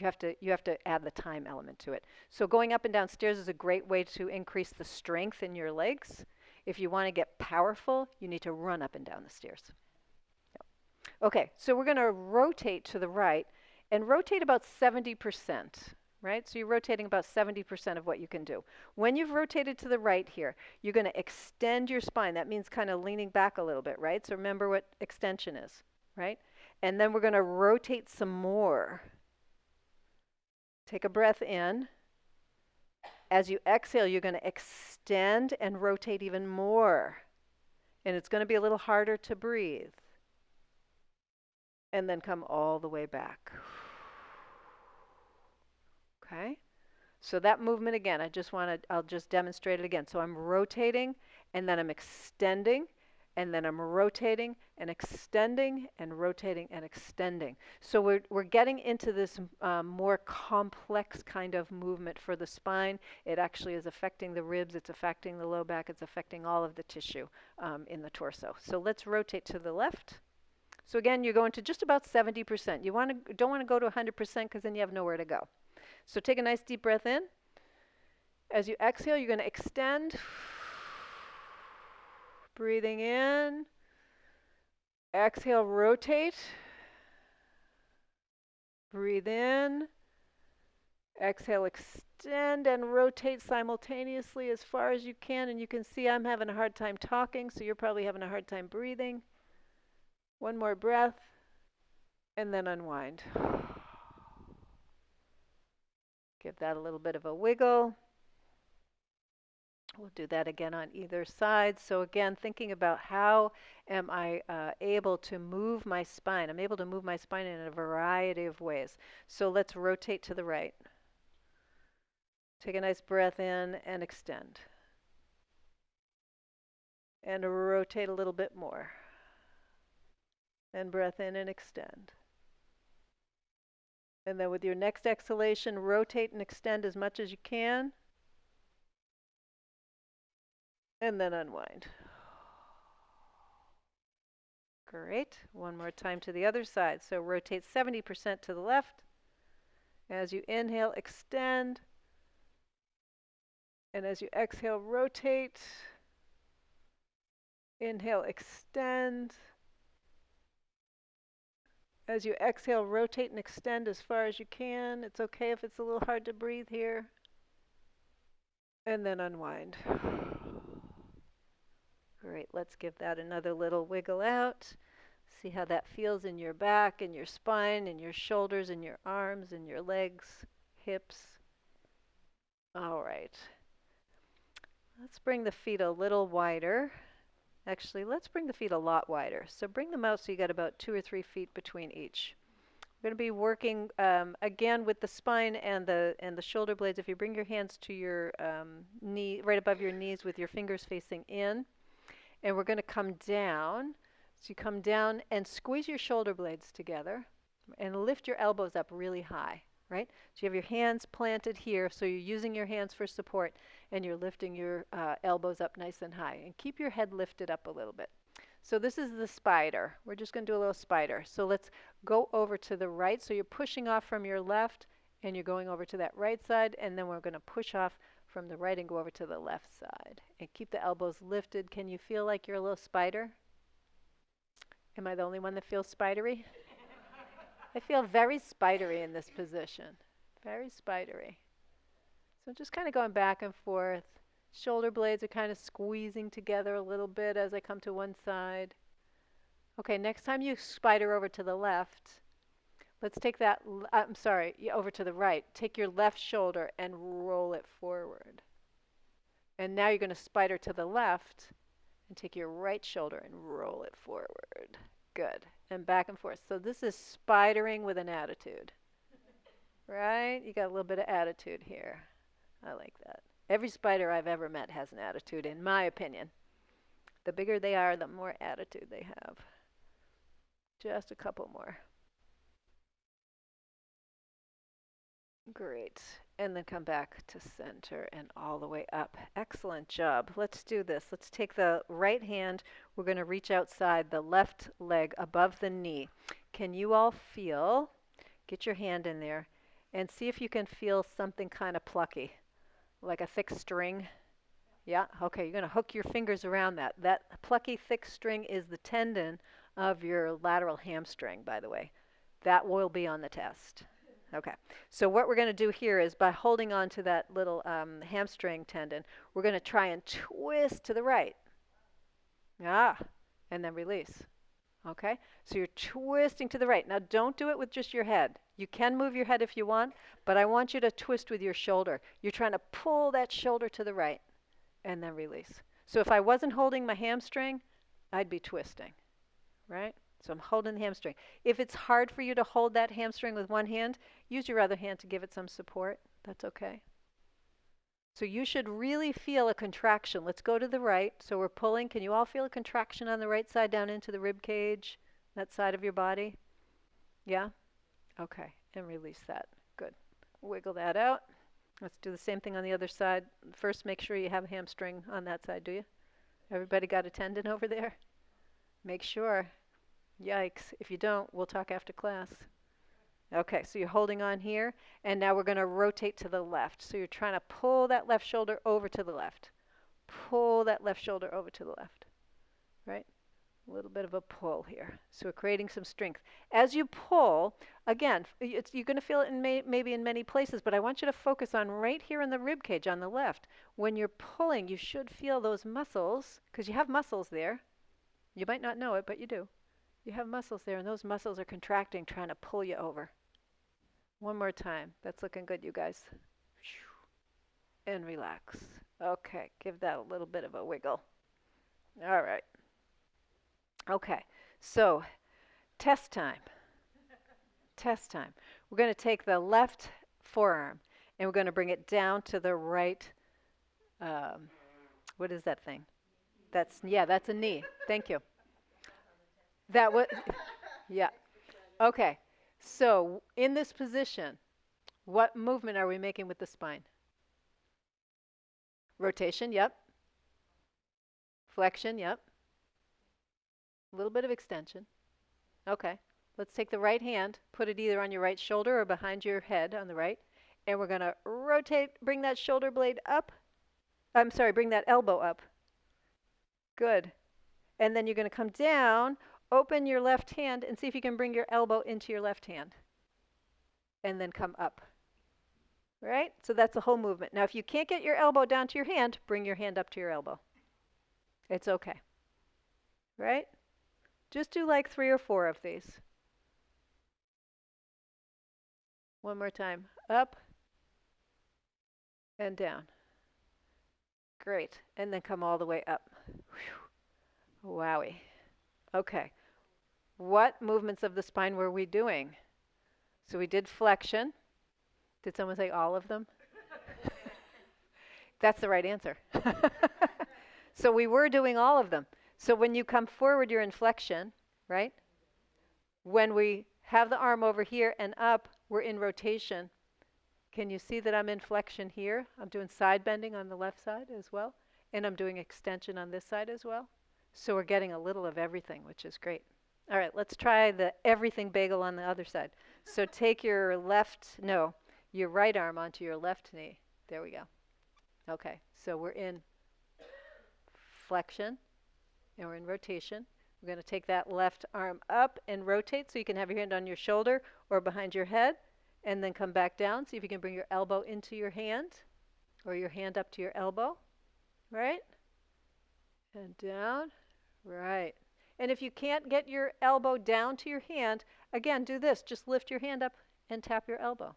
have to add the time element to it. So going up and down stairs is a great way to increase the strength in your legs. If you want to get powerful, you need to run up and down the stairs. Yep. Okay, so we're going to rotate to the right and rotate about 70%. Right? So you're rotating about 70% of what you can do. When you've rotated to the right here, you're going to extend your spine. That means kind of leaning back a little bit, right? So remember what extension is, right? And then we're going to rotate some more. Take a breath in. As you exhale, you're going to extend and rotate even more. And it's going to be a little harder to breathe. And then come all the way back. Okay, so that movement again, I'll just demonstrate it again. So I'm rotating, and then I'm extending, and then I'm rotating and extending and rotating and extending. So we're getting into this more complex kind of movement for the spine. It actually is affecting the ribs, it's affecting the low back, it's affecting all of the tissue in the torso. So let's rotate to the left. So again, you're going to just about 70%. You don't want to go to 100% because then you have nowhere to go. So take a nice deep breath in. As you exhale, you're going to extend. Breathing in. Exhale, rotate. Breathe in. Exhale, extend and rotate simultaneously as far as you can. And you can see I'm having a hard time talking, so you're probably having a hard time breathing. One more breath, and then unwind. Give that a little bit of a wiggle. We'll do that again on either side. So again, thinking about how am I able to move my spine. I'm able to move my spine in a variety of ways. So let's rotate to the right. Take a nice breath in and extend. And rotate a little bit more. And breath in and extend. And then with your next exhalation, rotate and extend as much as you can. And then unwind. Great. One more time to the other side. So rotate 70% to the left. As you inhale, extend. And as you exhale, rotate. Inhale, extend. As you exhale, rotate and extend as far as you can. It's okay if it's a little hard to breathe here. And then unwind. Great, let's give that another little wiggle out. See how that feels in your back, and your spine, and your shoulders, and your arms, and your legs, hips. All right. Let's bring the feet a little wider. Actually, let's bring the feet a lot wider. So bring them out so you got about 2 or 3 feet between each. We're going to be working again with the spine and the shoulder blades. If you bring your hands to your knee, right above your knees with your fingers facing in, and we're going to come down. So you come down and squeeze your shoulder blades together and lift your elbows up really high, right? So you have your hands planted here, so you're using your hands for support, and you're lifting your elbows up nice and high. And keep your head lifted up a little bit. So this is the spider. We're just going to do a little spider. So let's go over to the right. So you're pushing off from your left, and you're going over to that right side, and then we're going to push off from the right and go over to the left side. And keep the elbows lifted. Can you feel like you're a little spider? Am I the only one that feels spidery? I feel very spidery in this position. Very spidery. So just kind of going back and forth. Shoulder blades are kind of squeezing together a little bit as I come to one side. Okay, next time you spider over to the left, let's take that, over to the right. Take your left shoulder and roll it forward. And now you're going to spider to the left and take your right shoulder and roll it forward. Good. And back and forth. So this is spidering with an attitude. Right? You got a little bit of attitude here. I like that. Every spider I've ever met has an attitude, in my opinion. The bigger they are, the more attitude they have. Just a couple more. Great. And then come back to center and all the way up. Excellent job. Let's do this. Let's take the right hand. We're going to reach outside the left leg above the knee. Can you all feel? Get your hand in there and see if you can feel something kind of plucky, like a thick string. Yeah? Okay, you're going to hook your fingers around that. That plucky thick string is the tendon of your lateral hamstring, by the way. That will be on the test. Okay, so what we're going to do here is by holding on to that little hamstring tendon, we're going to try and twist to the right. And then release. Okay, so you're twisting to the right. Now don't do it with just your head. You can move your head if you want, but I want you to twist with your shoulder. You're trying to pull that shoulder to the right and then release. So if I wasn't holding my hamstring, I'd be twisting, right? So I'm holding the hamstring. If it's hard for you to hold that hamstring with one hand, use your other hand to give it some support. That's okay. So you should really feel a contraction. Let's go to the right. So we're pulling. Can you all feel a contraction on the right side down into the rib cage, that side of your body? Yeah? Okay. And release that. Good. Wiggle that out. Let's do the same thing on the other side. First, make sure you have a hamstring on that side, do you? Everybody got a tendon over there? Make sure. Yikes. If you don't, we'll talk after class. Okay, so you're holding on here, and now we're going to rotate to the left. So you're trying to pull that left shoulder over to the left. Pull that left shoulder over to the left, right? A little bit of a pull here. So we're creating some strength. As you pull, again, you're going to feel it in maybe in many places, but I want you to focus on right here in the rib cage on the left. When you're pulling, you should feel those muscles, because you have muscles there. You might not know it, but you do. You have muscles there, and those muscles are contracting, trying to pull you over. One more time. That's looking good, you guys. And relax. Okay, give that a little bit of a wiggle. All right. Okay, so test time. Test time. We're going to take the left forearm and we're going to bring it down to the right. What is that thing? That's a knee. Thank you. That was, yeah. Okay, so in this position, what movement are we making with the spine? Rotation, yep. Flexion, yep. A little bit of extension. Okay, let's take the right hand, put it either on your right shoulder or behind your head on the right, and we're going to rotate, bring that shoulder blade up. I'm sorry, bring that elbow up. Good. And then you're going to come down, open your left hand, and see if you can bring your elbow into your left hand. And then come up. Right? So that's the whole movement. Now, if you can't get your elbow down to your hand, bring your hand up to your elbow. It's okay. Right? Just do like 3 or 4 of these. One more time. Up and down. Great. And then come all the way up. Whew. Wowie. Okay. What movements of the spine were we doing? So we did flexion. Did someone say all of them? That's the right answer. So we were doing all of them. So when you come forward, you're in flexion, right? When we have the arm over here and up, we're in rotation. Can you see that I'm in flexion here? I'm doing side bending on the left side as well. And I'm doing extension on this side as well. So we're getting a little of everything, which is great. All right, let's try the everything bagel on the other side. So take your your right arm onto your left knee. There we go. Okay, so we're in flexion and we're in rotation. We're going to take that left arm up and rotate so you can have your hand on your shoulder or behind your head, and then come back down. See if you can bring your elbow into your hand or your hand up to your elbow. Right? And down. Right. And if you can't get your elbow down to your hand, again, do this. Just lift your hand up and tap your elbow.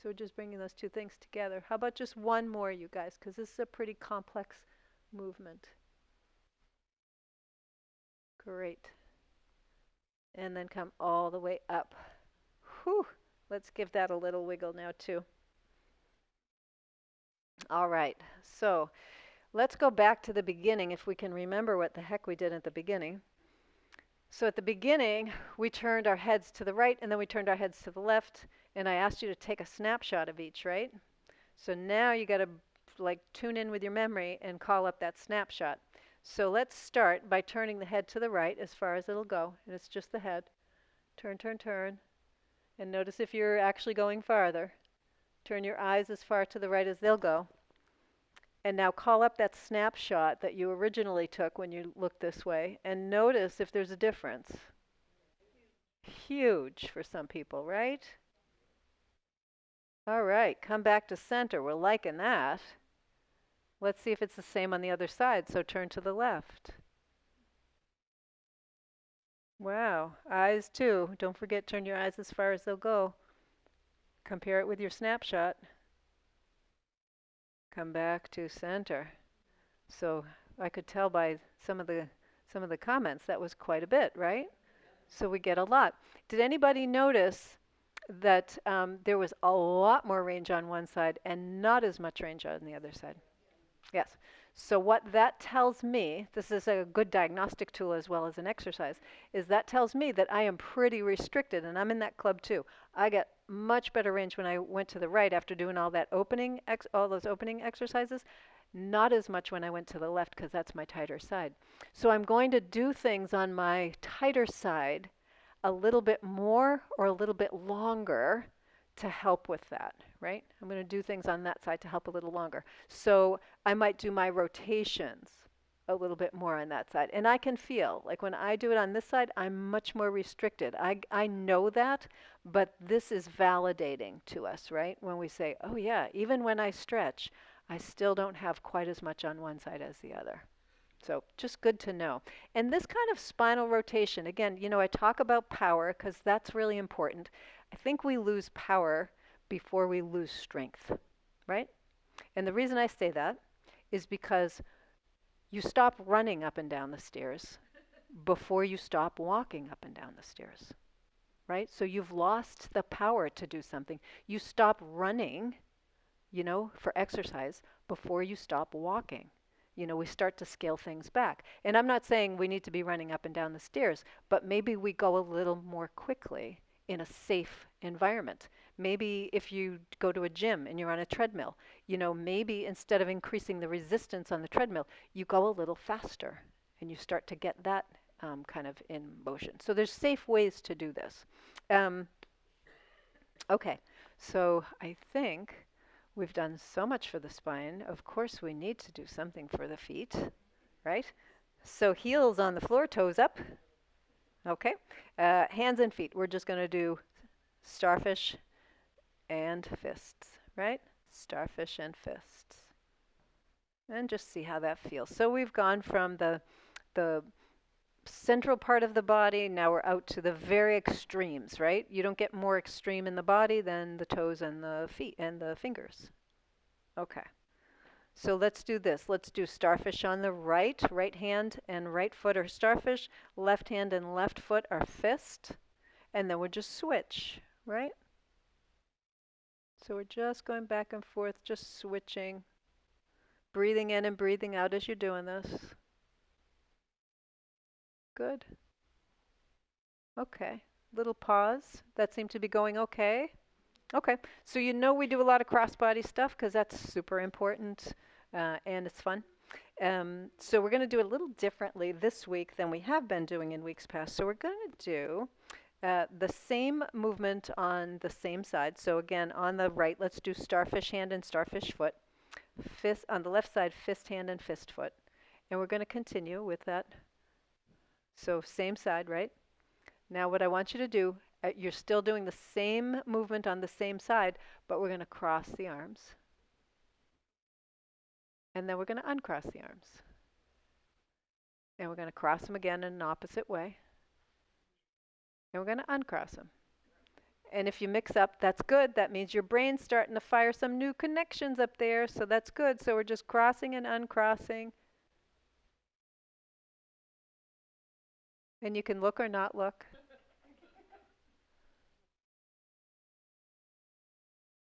So we're just bringing those two things together. How about just one more, you guys, because this is a pretty complex movement. Great. And then come all the way up. Whew. Let's give that a little wiggle now, too. All right. So let's go back to the beginning if we can remember what the heck we did at the beginning. So at the beginning, we turned our heads to the right, and then we turned our heads to the left, and I asked you to take a snapshot of each, right? So now you got to like tune in with your memory and call up that snapshot. So let's start by turning the head to the right as far as it'll go, and it's just the head. Turn, turn, turn, and notice if you're actually going farther. Turn your eyes as far to the right as they'll go. And now call up that snapshot that you originally took when you looked this way and notice if there's a difference. Huge for some people, right? All right, come back to center. We're liking that. Let's see if it's the same on the other side. So turn to the left. Wow, eyes too. Don't forget, turn your eyes as far as they'll go. Compare it with your snapshot. Come back to center. So I could tell by some of the comments that was quite a bit, right? So we get a lot. Did anybody notice that there was a lot more range on one side and not as much range on the other side? Yes. So what that tells me, this is a good diagnostic tool as well as an exercise, is that tells me that I am pretty restricted, and I'm in that club too. I get much better range when I went to the right after doing all that opening, all those opening exercises. Not as much when I went to the left because that's my tighter side. So I'm going to do things on my tighter side a little bit more or a little bit longer to help with that, right? I'm going to do things on that side to help a little longer. So I might do my rotations a little bit more on that side. And I can feel, like when I do it on this side, I'm much more restricted. I know that, but this is validating to us, right? When we say, oh yeah, even when I stretch, I still don't have quite as much on one side as the other. So just good to know. And this kind of spinal rotation, again, you know, I talk about power because that's really important. I think we lose power before we lose strength, right? And the reason I say that is because you stop running up and down the stairs before you stop walking up and down the stairs, right? So you've lost the power to do something. You stop running, you know, for exercise before you stop walking. You know, we start to scale things back. And I'm not saying we need to be running up and down the stairs, but maybe we go a little more quickly in a safe environment. Maybe if you go to a gym and you're on a treadmill, you know, maybe instead of increasing the resistance on the treadmill, you go a little faster and you start to get that kind of in motion. So there's safe ways to do this. Okay, so I think we've done so much for the spine. Of course, we need to do something for the feet, right? So heels on the floor, toes up. Okay, hands and feet. We're just going to do starfish and fists, right? Starfish and fists. And just see how that feels. So we've gone from the central part of the body, now we're out to the very extremes, right? You don't get more extreme in the body than the toes and the feet and the fingers. Okay. So let's do this. Let's do starfish on the right. Right hand and right foot are starfish. Left hand and left foot are fist. And then we'll just switch, right? So we're just going back and forth, just switching. Breathing in and breathing out as you're doing this. Good. Okay. Little pause. That seemed to be going okay. Okay. So you know we do a lot of crossbody stuff because that's super important and it's fun. So we're going to do it a little differently this week than we have been doing in weeks past. So we're going to do the same movement on the same side. So again, on the right, let's do starfish hand and starfish foot. Fist on the left side, fist hand and fist foot. And we're going to continue with that. So same side, right? Now what I want you to do, you're still doing the same movement on the same side, but we're going to cross the arms. And then we're going to uncross the arms. And we're going to cross them again in an opposite way. And we're going to uncross them. And if you mix up, that's good. That means your brain's starting to fire some new connections up there, so that's good. So we're just crossing and uncrossing. And you can look or not look.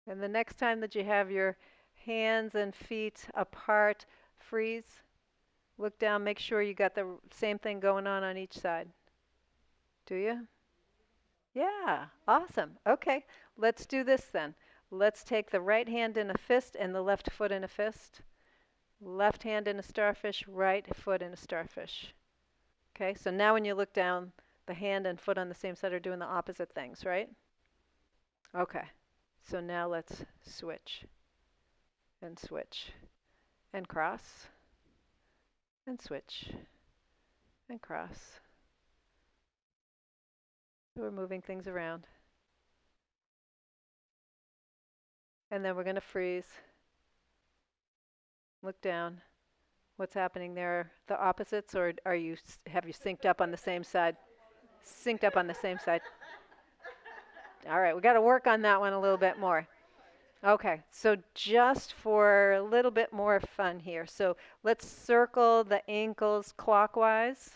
And the next time that you have your hands and feet apart, freeze. Look down, make sure you got the same thing going on each side. Do you? Yeah, awesome. Okay, let's do this then. Let's take the right hand in a fist and the left foot in a fist. Left hand in a starfish, right foot in a starfish. Okay, so now when you look down, the hand and foot on the same side are doing the opposite things, right? Okay, so now let's switch and switch and cross and switch and cross. So we're moving things around. And then we're going to freeze. Look down. What's happening there? The opposites, or are you have you synced up on the same side? Synced up on the same side. All right, we got to work on that one a little bit more. Okay, so just for a little bit more fun here. So let's circle the ankles clockwise.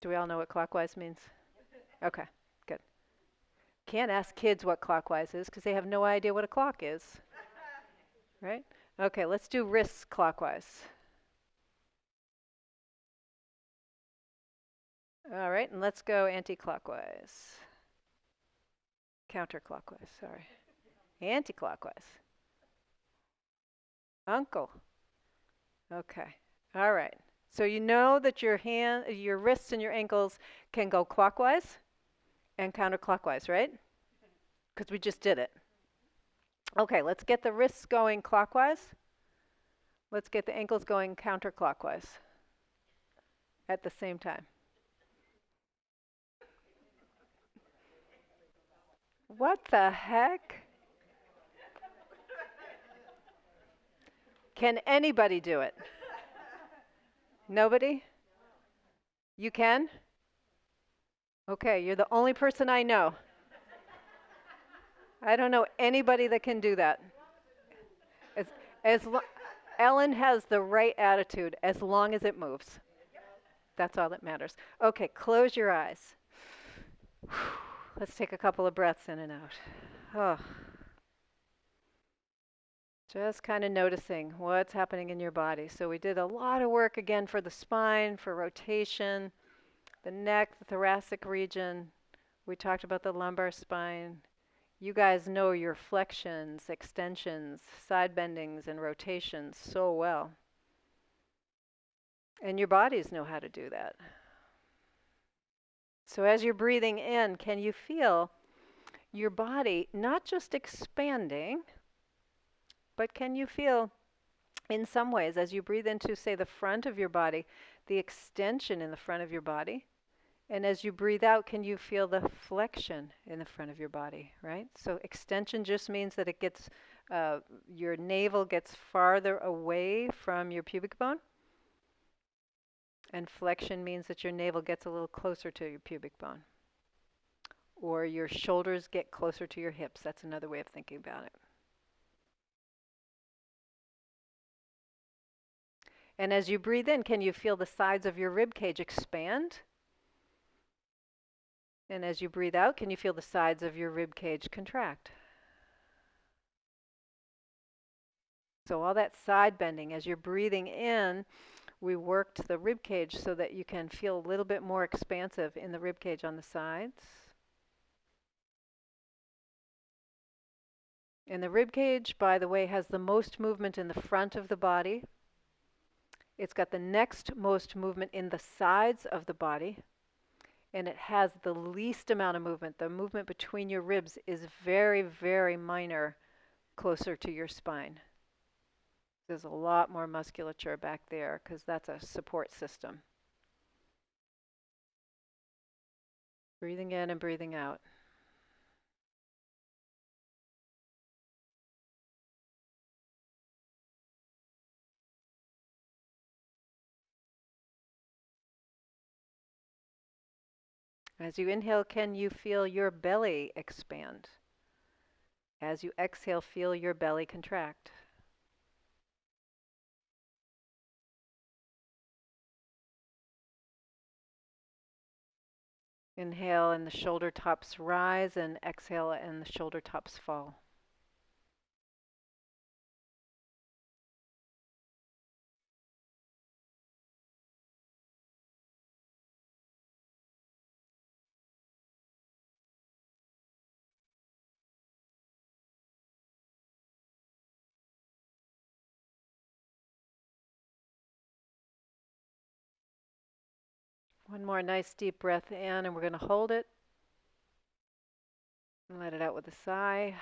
Do we all know what clockwise means? Okay, good. Can't ask kids what clockwise is because they have no idea what a clock is. Right? Okay, let's do wrists clockwise. All right, and let's go anti-clockwise. Counterclockwise, sorry. Anti-clockwise. Uncle. Okay. All right. So you know that your wrists and your ankles can go clockwise and counterclockwise, right? Because we just did it. Okay, let's get the wrists going clockwise. Let's get the ankles going counterclockwise at the same time. What the heck? Can anybody do it? Nobody? You can? Okay, you're the only person I know. I don't know anybody that can do that. As, Ellen has the right attitude as long as it moves. That's all that matters. Okay, close your eyes. Let's take a couple of breaths in and out. Oh. Just kind of noticing what's happening in your body. So we did a lot of work again for the spine, for rotation, the neck, the thoracic region. We talked about the lumbar spine. You guys know your flexions, extensions, side bendings, and rotations so well. And your bodies know how to do that. So as you're breathing in, can you feel your body not just expanding, but can you feel in some ways as you breathe into, say, the front of your body, the extension in the front of your body? And as you breathe out, can you feel the flexion in the front of your body, right? So extension just means that it gets, your navel gets farther away from your pubic bone. And flexion means that your navel gets a little closer to your pubic bone. Or your shoulders get closer to your hips. That's another way of thinking about it. And as you breathe in, can you feel the sides of your rib cage expand? And as you breathe out, can you feel the sides of your rib cage contract? So all that side bending, as you're breathing in, we worked the rib cage so that you can feel a little bit more expansive in the rib cage on the sides. And the rib cage, by the way, has the most movement in the front of the body. It's got the next most movement in the sides of the body. And it has the least amount of movement. The movement between your ribs is very, very minor, closer to your spine. There's a lot more musculature back there because that's a support system. Breathing in and breathing out. As you inhale, can you feel your belly expand? As you exhale, feel your belly contract. Inhale and the shoulder tops rise, and exhale and the shoulder tops fall. One more nice deep breath in, and we're going to hold it. And let it out with a sigh.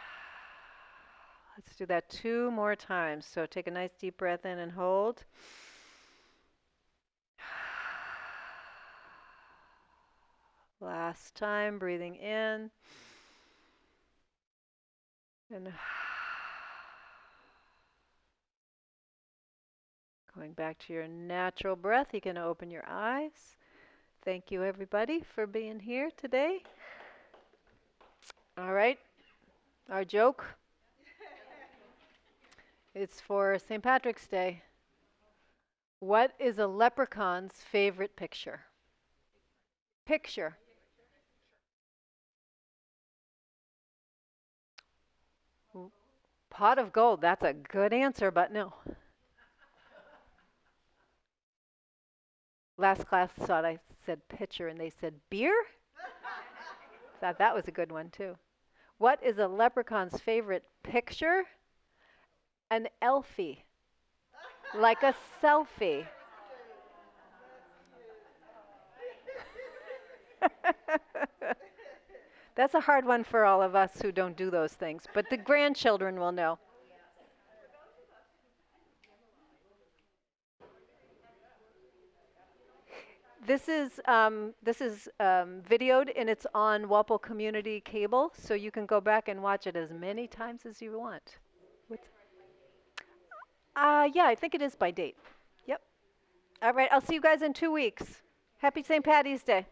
Let's do that 2 more times. So take a nice deep breath in and hold. Last time, breathing in. And going back to your natural breath, you can open your eyes. Thank you, everybody, for being here today. All right, our joke. It's for St. Patrick's Day. What is a leprechaun's favorite picture? Picture. Pot of gold. That's a good answer, but no. Last class thought I said pitcher and they said beer? Thought that was a good one too. What is a leprechaun's favorite picture? An elfie. Like a selfie. That's a hard one for all of us who don't do those things, but the grandchildren will know. This is videoed and it's on Walpole Community Cable, so you can go back and watch it as many times as you want. What's, yeah, I think it is by date. Yep. All right, I'll see you guys in 2 weeks. Happy St. Patty's Day.